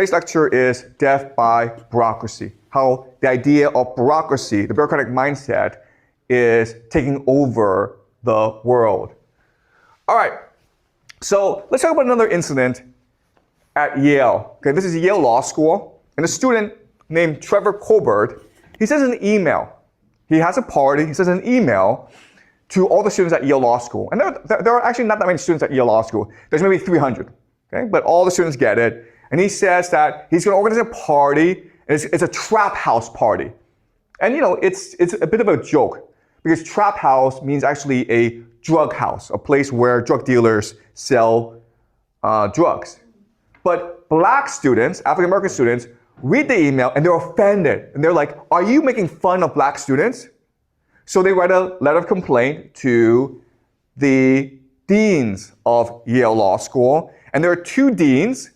Today's lecture is Death by Bureaucracy, how the idea of bureaucracy, the bureaucratic mindset, is taking over the world. All right, so let's talk about another incident at Yale. Okay, this is Yale Law School, and a student named Trevor Colbert, he sends an email. He has a party, he sends an email to all the students at Yale Law School. And there are actually not that many students at Yale Law School. There's maybe 300, okay? But all the students get it. And he says that he's going to organize a party, and it's a trap house party. And you know, it's a bit of a joke, because trap house means actually a drug house, a place where drug dealers sell drugs. But black students, African American students, read the email and they're offended. And they're like, are you making fun of black students? So they write a letter of complaint to the deans of Yale Law School. And there are two deans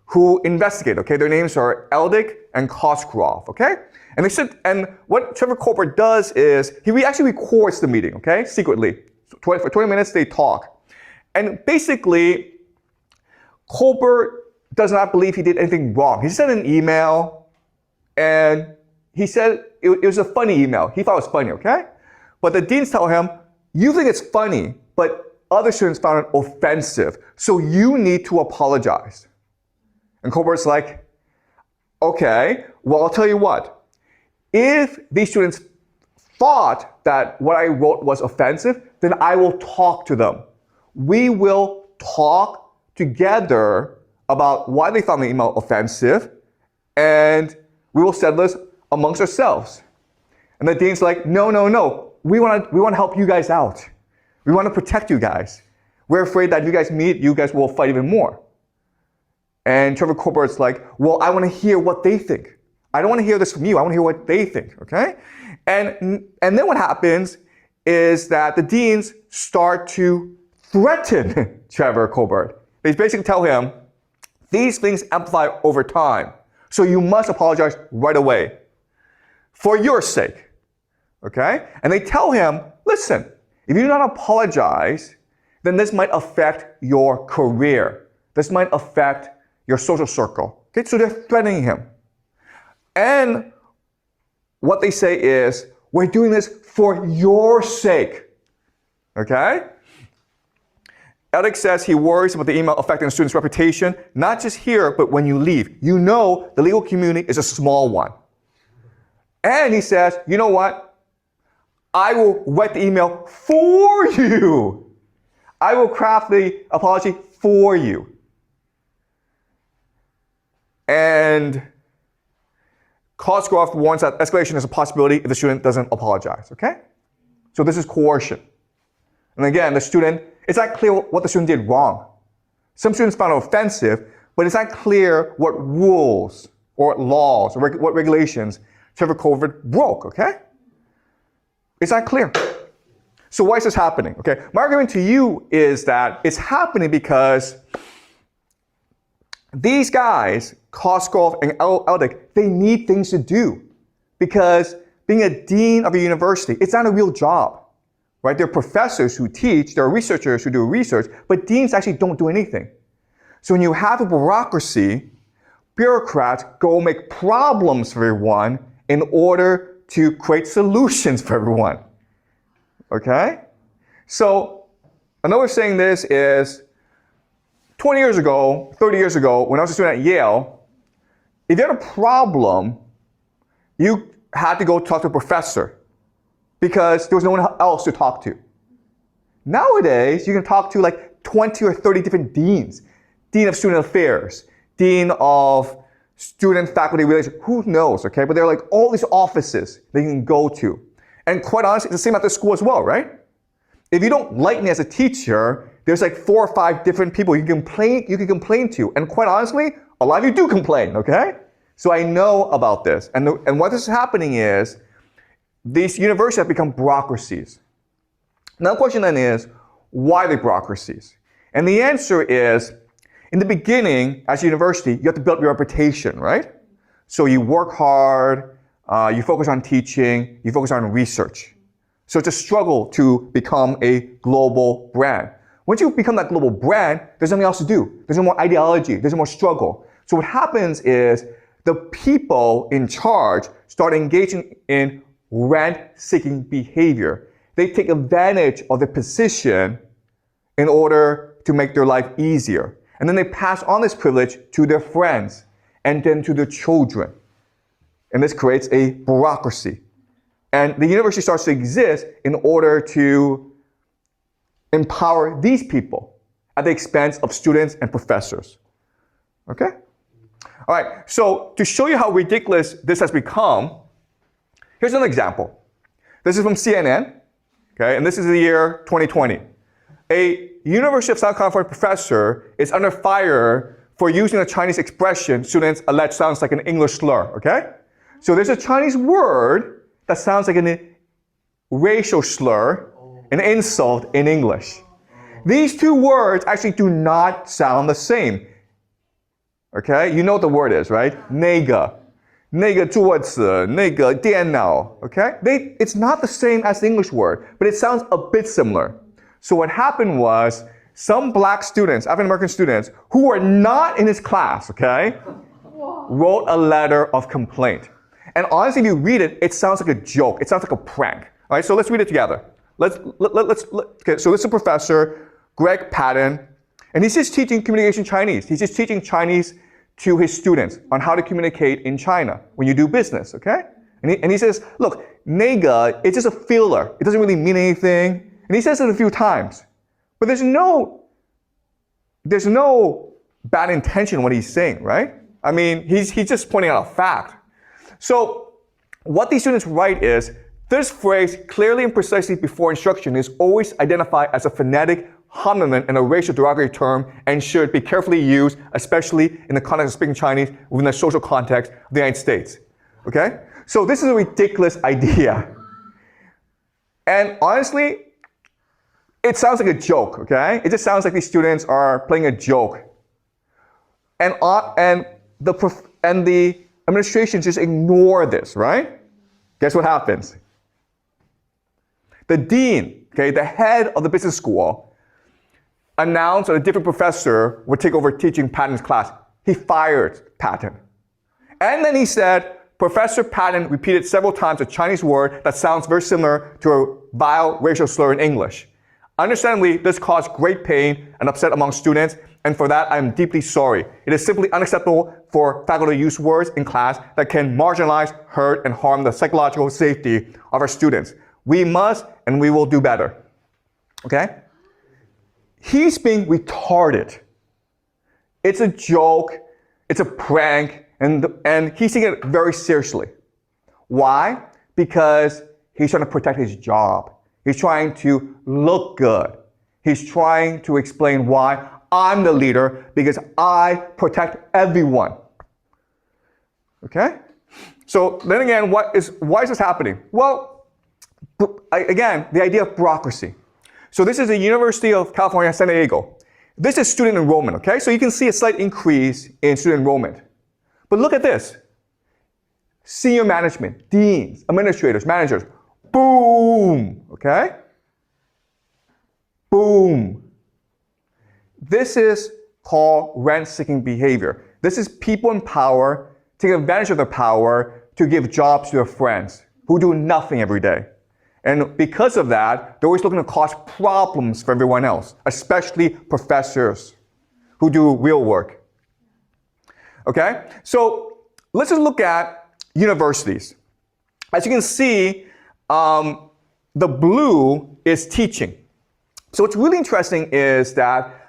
who investigate, okay? Their names are Eldick and Cosgrove, okay? And what Trevor Colbert does is he actually records the meeting, okay? Secretly. So for 20 minutes they talk. And basically, Colbert does not believe he did anything wrong. He sent an email and he said it was a funny email. He thought it was funny, okay? But the deans tell him, you think it's funny, but other students found it offensive, so you need to apologize. And Colbert's like, okay, well, I'll tell you what. If these students thought that what I wrote was offensive, then I will talk to them. We will talk together about why they found the email offensive, and we will settle this amongst ourselves. And the dean's like, no. We want to help you guys out. We want to protect you guys. We're afraid that if you guys meet, you guys will fight even more. And Trevor Colbert's like, well, I want to hear what they think. I don't want to hear this from you. I want to hear what they think, okay? And then what happens is that the deans start to threaten Trevor Colbert. They basically tell him, these things amplify over time, so you must apologize right away for your sake, okay? And they tell him, listen, if you do not apologize, then this might affect your career. This might affect your social circle. Okay, so they're threatening him. And what they say is, we're doing this for your sake. Okay? Eldick says he worries about the email affecting the student's reputation, not just here, but when you leave. You know the legal community is a small one. And he says, you know what? I will write the email for you. I will craft the apology for you. And Cosgrove warns that escalation is a possibility if the student doesn't apologize, okay? So this is coercion. And again, the student, it's not clear what the student did wrong. Some students found it offensive, but it's not clear what rules or laws or what regulations Trevor Colbert broke, okay? It's not clear. So why is this happening? Okay, my argument to you is that it's happening because these guys, Cosgrove and Eldick, they need things to do. Because being a dean of a university, it's not a real job. Right? There are professors who teach, there are researchers who do research, but deans actually don't do anything. So when you have a bureaucracy, bureaucrats go make problems for everyone in order to create solutions for everyone. Okay? So another way of saying this is, 20 years ago, 30 years ago, when I was a student at Yale, if you had a problem, you had to go talk to a professor because there was no one else to talk to. Nowadays, you can talk to like 20 or 30 different deans. Dean of Student Affairs, Dean of Student-Faculty Relations, who knows, okay? But there are like all these offices that you can go to. And quite honestly, it's the same at the school as well, right? If you don't like me as a teacher, there's like 4 or 5 different people you can complain to. And quite honestly, a lot of you do complain, okay? So I know about this. And what is happening is these universities have become bureaucracies. Now the question then is, why are they bureaucracies? And the answer is, in the beginning, as a university, you have to build your reputation, right? So you work hard, you focus on teaching, you focus on research. So it's a struggle to become a global brand. Once you become that global brand, there's nothing else to do. There's no more ideology. There's no more struggle. So what happens is the people in charge start engaging in rent-seeking behavior. They take advantage of the position in order to make their life easier. And then they pass on this privilege to their friends and then to their children. And this creates a bureaucracy. And the university starts to exist in order to empower these people at the expense of students and professors. Okay? All right, so to show you how ridiculous this has become, here's another example. This is from CNN, okay, and this is the year 2020. A University of Southern California professor is under fire for using a Chinese expression students allege sounds like an English slur, okay? So there's a Chinese word that sounds like a racial slur, an insult in English. These two words actually do not sound the same. Okay, you know what the word is, right? 那个桌子,那个电脑, okay? It's not the same as the English word, but it sounds a bit similar. So what happened was some black students, African American students, who were not in his class, okay, wrote a letter of complaint. And honestly, if you read it, it sounds like a joke. It sounds like a prank. All right, so let's read it together. Okay, so this is Professor Greg Patton, and he's just teaching communication Chinese. He's just teaching Chinese to his students on how to communicate in China when you do business, okay? And he says, look, 那个, it's just a filler. It doesn't really mean anything. And he says it a few times. But there's no bad intention in what he's saying, right? I mean, he's just pointing out a fact. So what these students write is, this phrase, clearly and precisely before instruction, is always identified as a phonetic homonym and a racial derogatory term and should be carefully used, especially in the context of speaking Chinese within the social context of the United States. Okay? So this is a ridiculous idea. And honestly, it sounds like a joke, okay? It just sounds like these students are playing a joke. And the administration just ignore this, right? Guess what happens? The dean, okay, the head of the business school, announced that a different professor would take over teaching Patton's class. He fired Patton. And then he said, Professor Patton repeated several times a Chinese word that sounds very similar to a vile racial slur in English. Understandably, this caused great pain and upset among students, and for that I am deeply sorry. It is simply unacceptable for faculty to use words in class that can marginalize, hurt, and harm the psychological safety of our students. We must and we will do better. Okay? He's being retarded. It's a joke, it's a prank, and he's taking it very seriously. Why? Because he's trying to protect his job. He's trying to look good. He's trying to explain why I'm the leader, because I protect everyone. Okay? So then again, why is this happening? Well, again, the idea of bureaucracy. So this is the University of California, San Diego. This is student enrollment, okay? So you can see a slight increase in student enrollment. But look at this. Senior management, deans, administrators, managers, boom, okay? Boom. This is called rent-seeking behavior. This is people in power taking advantage of their power to give jobs to their friends who do nothing every day. And because of that, they're always looking to cause problems for everyone else, especially professors who do real work. Okay? So let's just look at universities. As you can see, the blue is teaching. So what's really interesting is that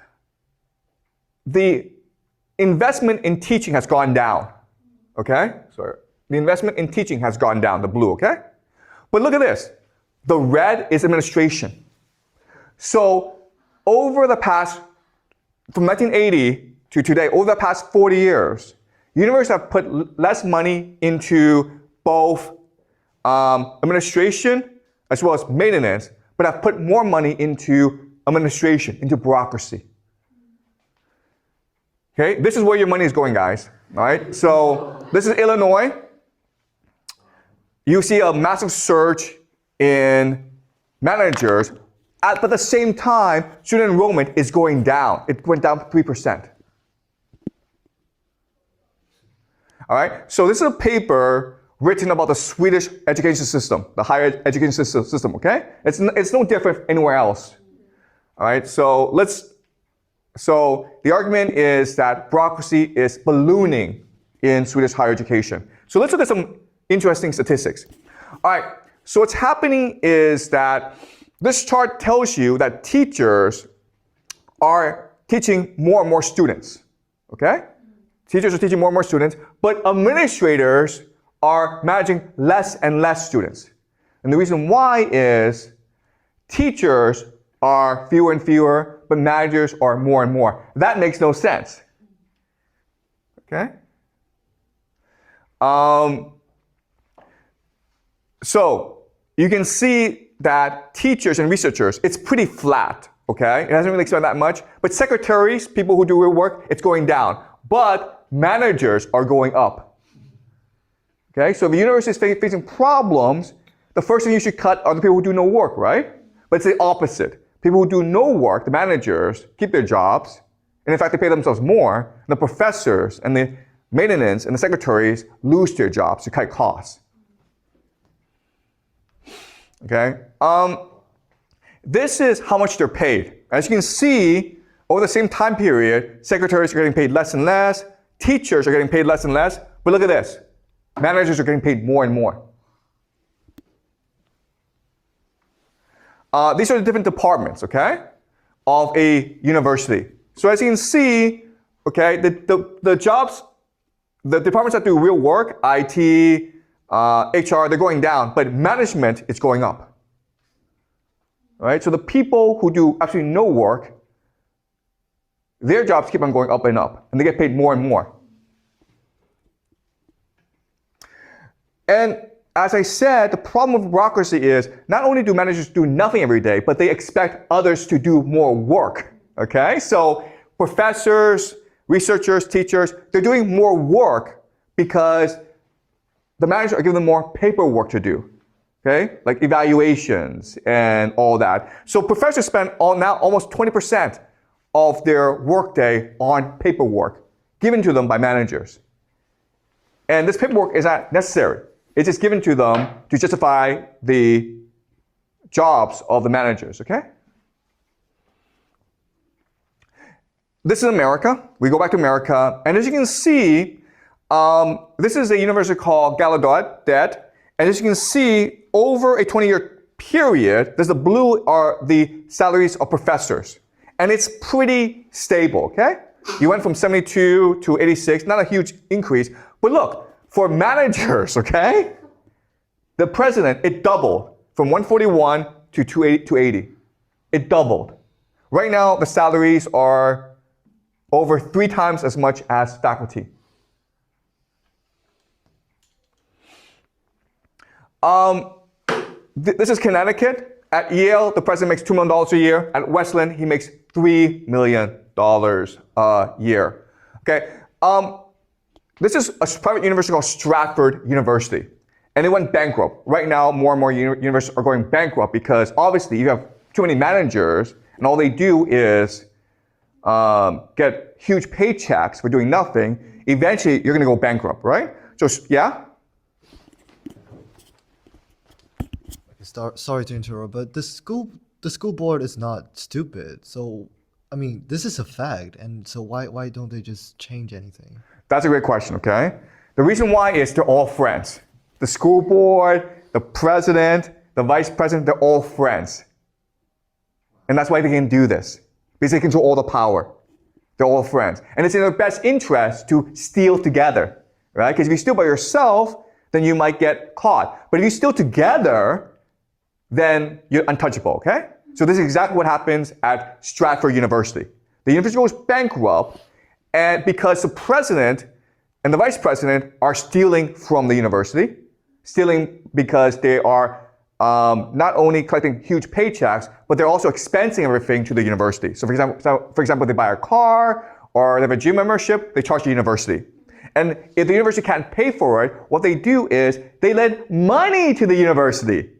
the investment in teaching has gone down. Okay? So the investment in teaching has gone down, the blue, okay? But look at this. The red is administration. So over the past, from 1980 to today, over the past 40 years, universities have put less money into both administration as well as maintenance, but have put more money into administration, into bureaucracy. Okay, this is where your money is going, guys. All right, so this is Illinois. You see a massive surge in managers, but at the same time, student enrollment is going down. It went down 3%. All right, so this is a paper written about the Swedish education system, the higher education system, okay? It's no different anywhere else. All right, so the argument is that bureaucracy is ballooning in Swedish higher education. So let's look at some interesting statistics. All right, so what's happening is that this chart tells you that teachers are teaching more and more students, okay? Teachers are teaching more and more students, but administrators are managing less and less students. And the reason why is teachers are fewer and fewer, but managers are more and more. That makes no sense. Okay? So you can see that teachers and researchers, it's pretty flat. Okay? It hasn't really expanded that much. But secretaries, people who do real work, it's going down. But managers are going up. Okay? So if the university is facing problems, the first thing you should cut are the people who do no work, right? But it's the opposite. People who do no work, the managers, keep their jobs. And in fact, they pay themselves more. The professors and the maintenance and the secretaries lose their jobs to cut costs. Okay? This is how much they're paid. As you can see, over the same time period, secretaries are getting paid less and less. Teachers are getting paid less and less. But look at this. Managers are getting paid more and more. These are the different departments, okay, of a university. So as you can see, okay, the jobs, the departments that do real work, IT, HR, they're going down, but management is going up. All right, so the people who do absolutely no work, their jobs keep on going up, and they get paid more and more. And as I said, the problem with bureaucracy is not only do managers do nothing every day, but they expect others to do more work, okay? So professors, researchers, teachers, they're doing more work because the managers are giving them more paperwork to do, okay? Like evaluations and all that. So professors spend now almost 20% of their workday on paperwork given to them by managers. And this paperwork is not necessary. It's just given to them to justify the jobs of the managers, okay? This is America. We go back to America. And as you can see, this is a university called Gallaudet. And as you can see, over a 20-year period, the blue are the salaries of professors. And it's pretty stable, okay? You went from 72 to 86, not a huge increase. But look, for managers, okay, the president, it doubled from 141 to 280. It doubled. Right now, the salaries are over 3 times as much as faculty. This is Connecticut. At Yale, the president makes $2 million a year. At Wesleyan, he makes $3 million a year. Okay. This is a private university called Stratford University. And it went bankrupt. Right now, more and more universities are going bankrupt because obviously you have too many managers and all they do is get huge paychecks for doing nothing. Eventually, you're going to go bankrupt, right? So, yeah? Sorry to interrupt, but the school board is not stupid. So, I mean, this is a fact. And so why don't they just change anything? That's a great question, okay? The reason why is they're all friends. The school board, the president, the vice president, they're all friends. And that's why they can do this. Because they control all the power. They're all friends. And it's in their best interest to steal together, right? Because if you steal by yourself, then you might get caught. But if you steal together, then you're untouchable, okay? So this is exactly what happens at Stratford University. The university goes bankrupt, and because the president and the vice president are stealing from the university, stealing because they are not only collecting huge paychecks, but they're also expensing everything to the university. So for example, they buy a car or they have a gym membership, they charge the university. And if the university can't pay for it, what they do is they lend money to the university.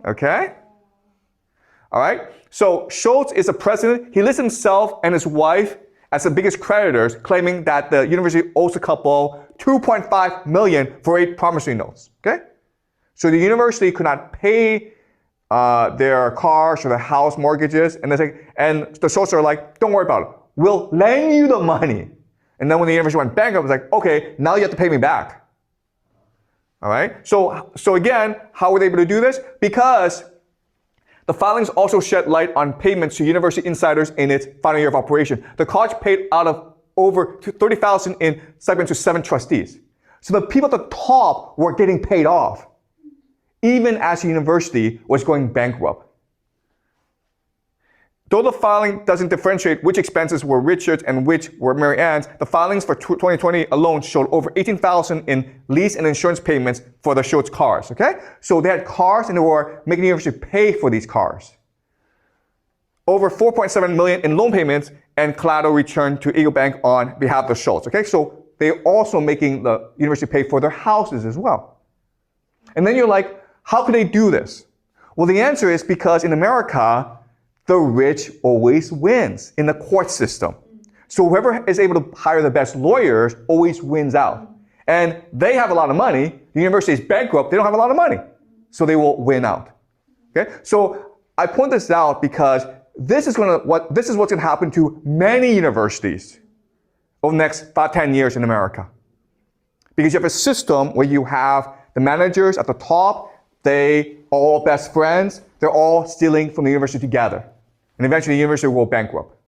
Okay? All right? So Schultz is the president. He lists himself and his wife as the biggest creditors, claiming that the university owes the couple $2.5 million for 8 promissory notes. Okay? So the university could not pay their cars or their house mortgages, and the Schultz are like, don't worry about it. We'll lend you the money. And then when the university went bankrupt, it was like, okay, now you have to pay me back. All right? So again, how were they able to do this? Because the filings also shed light on payments to university insiders in its final year of operation. The college paid out of over $30,000 in stipends to 7 trustees. So the people at the top were getting paid off, even as the university was going bankrupt. Though the filing doesn't differentiate which expenses were Richard's and which were Mary Ann's, the filings for 2020 alone showed over $18,000 in lease and insurance payments for the Schultz cars, okay? So they had cars and they were making the university pay for these cars. Over $4.7 million in loan payments and collateral returned to Eagle Bank on behalf of the Schultz, okay? So they're also making the university pay for their houses as well. And then you're like, how could they do this? Well, the answer is because in America, the rich always wins in the court system. So whoever is able to hire the best lawyers always wins out. And they have a lot of money. The university is bankrupt. They don't have a lot of money. So they will win out. Okay? So I point this out because this is what's going to happen to many universities over the next 5-10 years in America. Because you have a system where you have the managers at the top, they are all best friends, they're all stealing from the university together. And eventually the university will bankrupt.